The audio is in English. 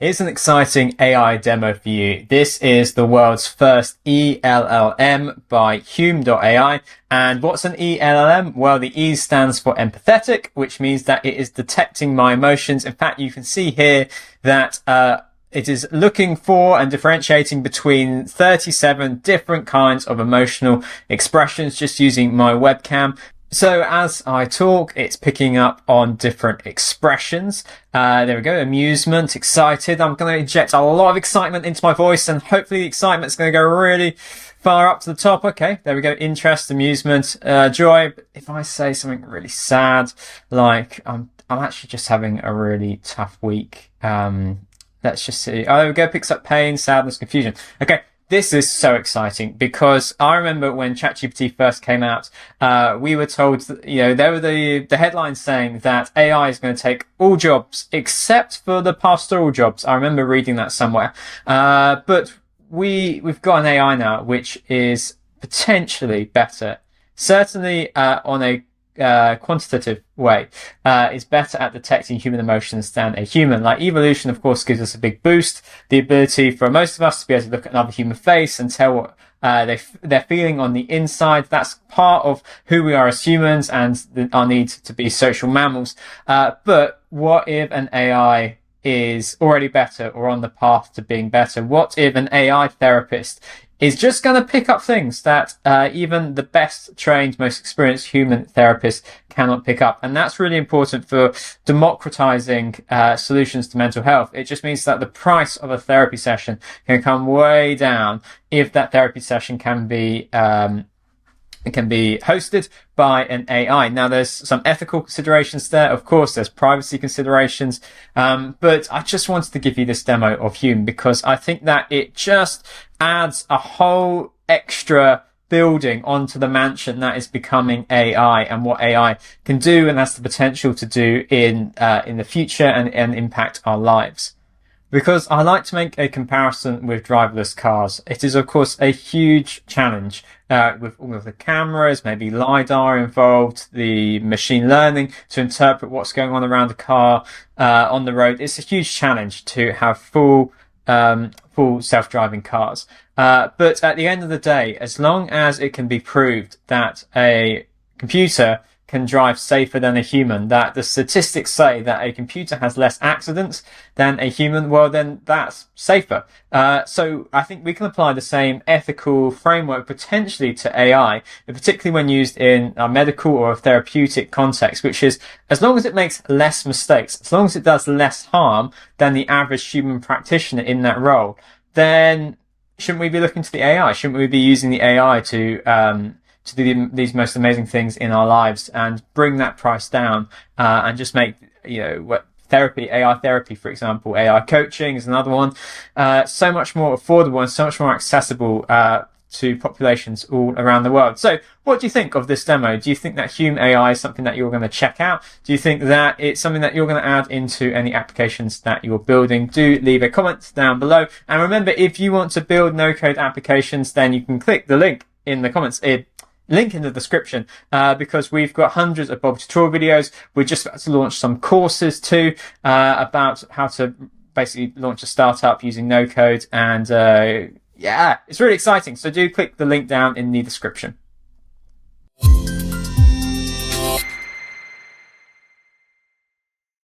Here's an exciting AI demo for you. This is the world's first eLLM by Hume AI. And what's an eLLM? Well, the E stands for empathetic, which means that it is detecting my emotions. In fact, you can see here that it is looking for and differentiating between 37 different kinds of emotional expressions just using my webcam. So as I talk, it's picking up on different expressions. There we go. Amusement, excited. I'm going to inject a lot of excitement into my voice, and hopefully the excitement's going to go really far up to the top. Okay, there we go. Interest, amusement, joy. If I say something really sad, like I'm actually just having a really tough week. Let's just see. Oh, there we go. Picks up pain, sadness, confusion. Okay. This is so exciting because I remember when ChatGPT first came out, we were told that, there were the headlines saying that AI is going to take all jobs except for the pastoral jobs. I remember reading that somewhere. But we've got an AI now which is potentially better, certainly on a quantitative way, is better at detecting human emotions than a human. Like evolution, of course, gives us a big boost. The ability for most of us to be able to look at another human face and tell what they're feeling on the inside. That's part of who we are as humans and our need to be social mammals. But what if an AI is already better or on the path to being better? What if an AI therapist is just going to pick up things that even the best trained, most experienced human therapists cannot pick up? And that's really important for democratizing solutions to mental health. It just means that the price of a therapy session can come way down if that therapy session can be hosted by an AI. Now, there's some ethical considerations there. Of course, there's privacy considerations. But I just wanted to give you this demo of Hume because I think that it just adds a whole extra building onto the mansion that is becoming AI and what AI can do and has the potential to do in the future and impact our lives. Because I like to make a comparison with driverless cars. It is, of course, a huge challenge with all of the cameras, maybe LiDAR involved, the machine learning to interpret what's going on around the car on the road. It's a huge challenge to have full self-driving cars. But at the end of the day, as long as it can be proved that a computer can drive safer than a human, that the statistics say that a computer has less accidents than a human, well, then that's safer. So I think we can apply the same ethical framework potentially to AI, particularly when used in a medical or a therapeutic context, which is as long as it makes less mistakes, as long as it does less harm than the average human practitioner in that role, then shouldn't we be looking to the AI? Shouldn't we be using the AI to do these most amazing things in our lives and bring that price down, and just make, therapy, AI therapy, for example, AI coaching is another one, so much more affordable and so much more accessible, to populations all around the world. So what do you think of this demo? Do you think that Hume AI is something that you're going to check out? Do you think that it's something that you're going to add into any applications that you're building? Do leave a comment down below. And remember, if you want to build no-code applications, then you can click the link in the comments, link in the description, because we've got hundreds of Bob tutorial videos. We're just about to launch some courses too, about how to basically launch a startup using no code. And yeah, it's really exciting. So do click the link down in the description.